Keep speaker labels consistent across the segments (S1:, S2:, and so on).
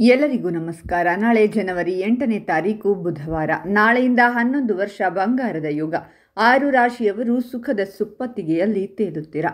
S1: ಎಲ್ಲರಿಗೂ ನಮಸ್ಕಾರ. ನಾಳೆ ಜನವರಿ 8ನೇ ತಾರೀಕು ಬುಧವಾರ. ನಾಳೆಯಿಂದ 11 ವರ್ಷ ಬಂಗಾರದ ಯುಗ. 6 ರಾಶಿಯವರು ಸುಖದ ಸುಪ್ಪತ್ತಿಗೆಯಲ್ಲಿ ತೇಲುತ್ತೀರಾ.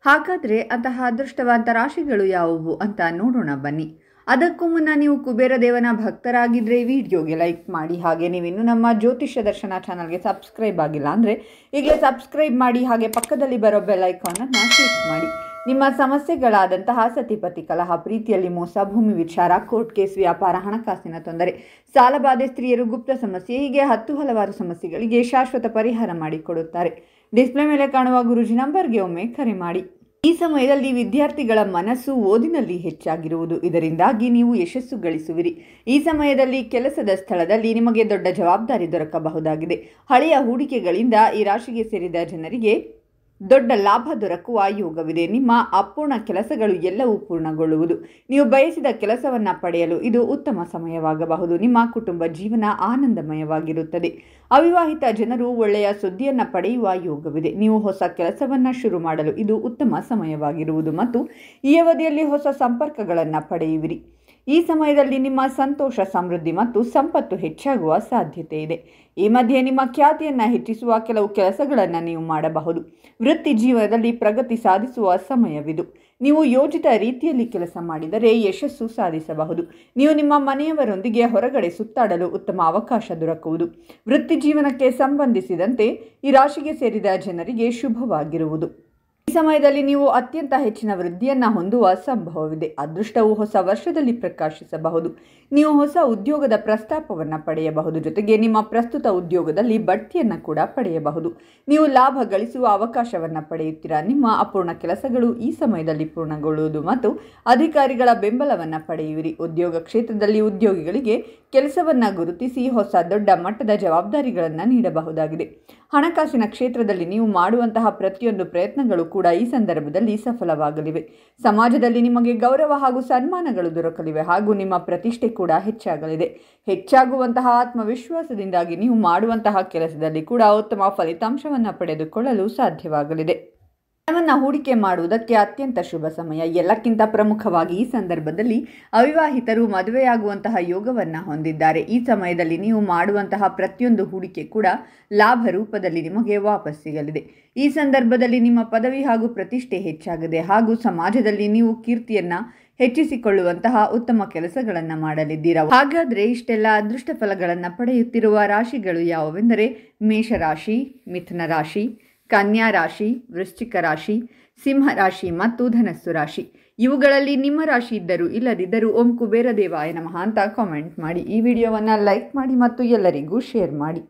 S1: ಹಾಗಾದರೆ ಅಂತಹ ಅದೃಷ್ಟವಂತ ರಾಶಿಗಳು ಯಾವುವು ಅಂತ ನೋಡೋಣ ಬನ್ನಿ. ಅದಕ್ಕೂ ಮುನ್ನ ನೀವು ಕುಬೇರ ದೇವನ ಭಕ್ತರಾಗಿದ್ದರೆ ವಿಡಿಯೋಗೆ ಲೈಕ್ ಮಾಡಿ. ಹಾಗೆ ನೀವಿನ್ನು ನಮ್ಮ ಜ್ಯೋತಿಷ್ಯ ದರ್ಶನ ಚಾನಲ್ಗೆ ಸಬ್ಸ್ಕ್ರೈಬ್ ಆಗಿಲ್ಲ ಅಂದರೆ ಈಗಲೇ ಸಬ್ಸ್ಕ್ರೈಬ್ ಮಾಡಿ. ಹಾಗೆ ಪಕ್ಕದಲ್ಲಿ ಬರೋ ಬೆಲ್ ಐಕಾನನ್ನು ಕ್ಲಿಕ್ ಮಾಡಿ. ನಿಮ್ಮ ಸಮಸ್ಯೆಗಳಾದಂತಹ ಸತಿಪತಿ ಕಲಹ, ಪ್ರೀತಿಯಲ್ಲಿ ಮೋಸ, ಭೂಮಿ ವಿಚಾರ, ಕೋರ್ಟ್ ಕೇಸ್, ವ್ಯಾಪಾರ, ಹಣಕಾಸಿನ ತೊಂದರೆ, ಸಾಲಬಾಧೆ, ಸ್ತ್ರೀಯರು, ಗುಪ್ತ ಸಮಸ್ಯೆ, ಹೀಗೆ ಹಲವಾರು ಸಮಸ್ಯೆಗಳಿಗೆ ಶಾಶ್ವತ ಪರಿಹಾರ ಮಾಡಿಕೊಡುತ್ತಾರೆ. ಡಿಸ್ಪ್ಲೇ ಮೇಲೆ ಕಾಣುವ ಗುರೂಜಿ ನಂಬರ್ಗೆ ಒಮ್ಮೆ ಕರೆ ಮಾಡಿ. ಈ ಸಮಯದಲ್ಲಿ ವಿದ್ಯಾರ್ಥಿಗಳ ಮನಸ್ಸು ಓದಿನಲ್ಲಿ ಹೆಚ್ಚಾಗಿರುವುದು, ಇದರಿಂದಾಗಿ ನೀವು ಯಶಸ್ಸು ಗಳಿಸುವಿರಿ. ಈ ಸಮಯದಲ್ಲಿ ಕೆಲಸದ ಸ್ಥಳದಲ್ಲಿ ನಿಮಗೆ ದೊಡ್ಡ ಜವಾಬ್ದಾರಿ ದೊರಕಬಹುದಾಗಿದೆ. ಹಳೆಯ ಹೂಡಿಕೆಗಳಿಂದ ಈ ರಾಶಿಗೆ ಸೇರಿದ ಜನರಿಗೆ ದೊಡ್ಡ ಲಾಭ ದೊರಕುವ ಯೋಗವಿದೆ. ನಿಮ್ಮ ಅಪೂರ್ಣ ಕೆಲಸಗಳು ಎಲ್ಲವೂ ಪೂರ್ಣಗೊಳ್ಳುವುದು. ನೀವು ಬಯಸಿದ ಕೆಲಸವನ್ನು ಪಡೆಯಲು ಇದು ಉತ್ತಮ ಸಮಯವಾಗಬಹುದು. ನಿಮ್ಮ ಕುಟುಂಬ ಜೀವನ ಆನಂದಮಯವಾಗಿರುತ್ತದೆ. ಅವಿವಾಹಿತ ಜನರು ಒಳ್ಳೆಯ ಸುದ್ದಿಯನ್ನು ಪಡೆಯುವ ಯೋಗವಿದೆ. ನೀವು ಹೊಸ ಕೆಲಸವನ್ನು ಶುರು ಮಾಡಲು ಇದು ಉತ್ತಮ ಸಮಯವಾಗಿರುವುದು ಮತ್ತು ಈ ಅವಧಿಯಲ್ಲಿ ಹೊಸ ಸಂಪರ್ಕಗಳನ್ನು ಪಡೆಯುವಿರಿ. ಈ ಸಮಯದಲ್ಲಿ ನಿಮ್ಮ ಸಂತೋಷ, ಸಮೃದ್ಧಿ ಮತ್ತು ಸಂಪತ್ತು ಹೆಚ್ಚಾಗುವ ಸಾಧ್ಯತೆ ಇದೆ. ಈ ಮಧ್ಯೆ ನಿಮ್ಮ ಖ್ಯಾತಿಯನ್ನು ಹೆಚ್ಚಿಸುವ ಕೆಲವು ಕೆಲಸಗಳನ್ನು ನೀವು ಮಾಡಬಹುದು. ವೃತ್ತಿ ಜೀವನದಲ್ಲಿ ಪ್ರಗತಿ ಸಾಧಿಸುವ ಸಮಯವಿದು. ನೀವು ಯೋಜಿತ ರೀತಿಯಲ್ಲಿ ಕೆಲಸ ಮಾಡಿದರೆ ಯಶಸ್ಸು ಸಾಧಿಸಬಹುದು. ನೀವು ನಿಮ್ಮ ಮನೆಯವರೊಂದಿಗೆ ಹೊರಗಡೆ ಸುತ್ತಾಡಲು ಉತ್ತಮ ಅವಕಾಶ ದೊರಕುವುದು. ವೃತ್ತಿ ಜೀವನಕ್ಕೆ ಸಂಬಂಧಿಸಿದಂತೆ ಈ ರಾಶಿಗೆ ಸೇರಿದ ಜನರಿಗೆ ಶುಭವಾಗಿರುವುದು. ಈ ಸಮಯದಲ್ಲಿ ನೀವು ಅತ್ಯಂತ ಹೆಚ್ಚಿನ ವೃದ್ಧಿಯನ್ನು ಹೊಂದುವ ಸಂಭವವಿದೆ. ಅದೃಷ್ಟವು ಹೊಸ ವರ್ಷದಲ್ಲಿ ಪ್ರಕಾಶಿಸಬಹುದು. ನೀವು ಹೊಸ ಉದ್ಯೋಗದ ಪ್ರಸ್ತಾಪವನ್ನು ಪಡೆಯಬಹುದು. ಜೊತೆಗೆ ನಿಮ್ಮ ಪ್ರಸ್ತುತ ಉದ್ಯೋಗದಲ್ಲಿ ಬಡ್ತಿಯನ್ನು ಕೂಡ ಪಡೆಯಬಹುದು. ನೀವು ಲಾಭ ಗಳಿಸುವ ಅವಕಾಶವನ್ನು ಪಡೆಯುತ್ತೀರಾ. ನಿಮ್ಮ ಅಪೂರ್ಣ ಕೆಲಸಗಳು ಈ ಸಮಯದಲ್ಲಿ ಪೂರ್ಣಗೊಳ್ಳುವುದು ಮತ್ತು ಅಧಿಕಾರಿಗಳ ಬೆಂಬಲವನ್ನು ಪಡೆಯುವಿರಿ. ಉದ್ಯೋಗ ಕ್ಷೇತ್ರದಲ್ಲಿ ಉದ್ಯೋಗಿಗಳಿಗೆ ಕೆಲಸವನ್ನು ಗುರುತಿಸಿ ಹೊಸ ದೊಡ್ಡ ಮಟ್ಟದ ಜವಾಬ್ದಾರಿಗಳನ್ನು ನೀಡಬಹುದಾಗಿದೆ. ಹಣಕಾಸಿನ ಕ್ಷೇತ್ರದಲ್ಲಿ ನೀವು ಮಾಡುವಂತಹ ಪ್ರತಿಯೊಂದು ಪ್ರಯತ್ನಗಳು ಕೂಡ ಈ ಸಂದರ್ಭದಲ್ಲಿ ಸಫಲವಾಗಲಿವೆ. ಸಮಾಜದಲ್ಲಿ ನಿಮಗೆ ಗೌರವ ಹಾಗೂ ಸನ್ಮಾನಗಳು ದೊರಕಲಿವೆ ಹಾಗೂ ನಿಮ್ಮ ಪ್ರತಿಷ್ಠೆ ಕೂಡ ಹೆಚ್ಚಾಗಲಿದೆ. ಹೆಚ್ಚಾಗುವಂತಹ ಆತ್ಮವಿಶ್ವಾಸದಿಂದಾಗಿ ನೀವು ಮಾಡುವಂತಹ ಕೆಲಸದಲ್ಲಿ ಕೂಡ ಉತ್ತಮ ಫಲಿತಾಂಶವನ್ನು ಪಡೆದುಕೊಳ್ಳಲು ಸಾಧ್ಯವಾಗಲಿದೆ. ಹಣವನ್ನು ಹೂಡಿಕೆ ಮಾಡುವುದಕ್ಕೆ ಅತ್ಯಂತ ಶುಭ ಸಮಯ. ಎಲ್ಲಕ್ಕಿಂತ ಪ್ರಮುಖವಾಗಿ ಈ ಸಂದರ್ಭದಲ್ಲಿ ಅವಿವಾಹಿತರು ಮದುವೆಯಾಗುವಂತಹ ಯೋಗವನ್ನು ಹೊಂದಿದ್ದಾರೆ. ಈ ಸಮಯದಲ್ಲಿ ನೀವು ಮಾಡುವಂತಹ ಪ್ರತಿಯೊಂದು ಹೂಡಿಕೆ ಕೂಡ ಲಾಭ ರೂಪದಲ್ಲಿ ನಿಮಗೆ ವಾಪಸ್ ಸಿಗಲಿದೆ. ಈ ಸಂದರ್ಭದಲ್ಲಿ ನಿಮ್ಮ ಪದವಿ ಹಾಗೂ ಪ್ರತಿಷ್ಠೆ ಹೆಚ್ಚಾಗಿದೆ ಹಾಗೂ ಸಮಾಜದಲ್ಲಿ ನೀವು ಕೀರ್ತಿಯನ್ನು ಹೆಚ್ಚಿಸಿಕೊಳ್ಳುವಂತಹ ಉತ್ತಮ ಕೆಲಸಗಳನ್ನು ಮಾಡಲಿದ್ದೀರಾ. ಹಾಗಾದರೆ ಇಷ್ಟೆಲ್ಲ ಅದೃಷ್ಟ ಫಲಗಳನ್ನು ಪಡೆಯುತ್ತಿರುವ ರಾಶಿಗಳು ಯಾವುವೆಂದರೆ ಮೇಷರಾಶಿ, ಮಿಥುನ ರಾಶಿ, ಕನ್ಯಾ ರಾಶಿ, ವೃಶ್ಚಿಕ ರಾಶಿ, ಸಿಂಹ ರಾಶಿ ಮತ್ತು ಧನಸ್ಸು ರಾಶಿ. ಇವುಗಳಲ್ಲಿ ನಿಮ್ಮ ರಾಶಿ ಇದ್ದರೂ ಇಲ್ಲದಿದ್ದರೂ ಓಂ ಕುಬೇರ ದೇವಾಯ ನಮಃ ಅಂತ ಕಾಮೆಂಟ್ ಮಾಡಿ. ಈ ವಿಡಿಯೋವನ್ನು ಲೈಕ್ ಮಾಡಿ ಮತ್ತು ಎಲ್ಲರಿಗೂ ಶೇರ್ ಮಾಡಿ.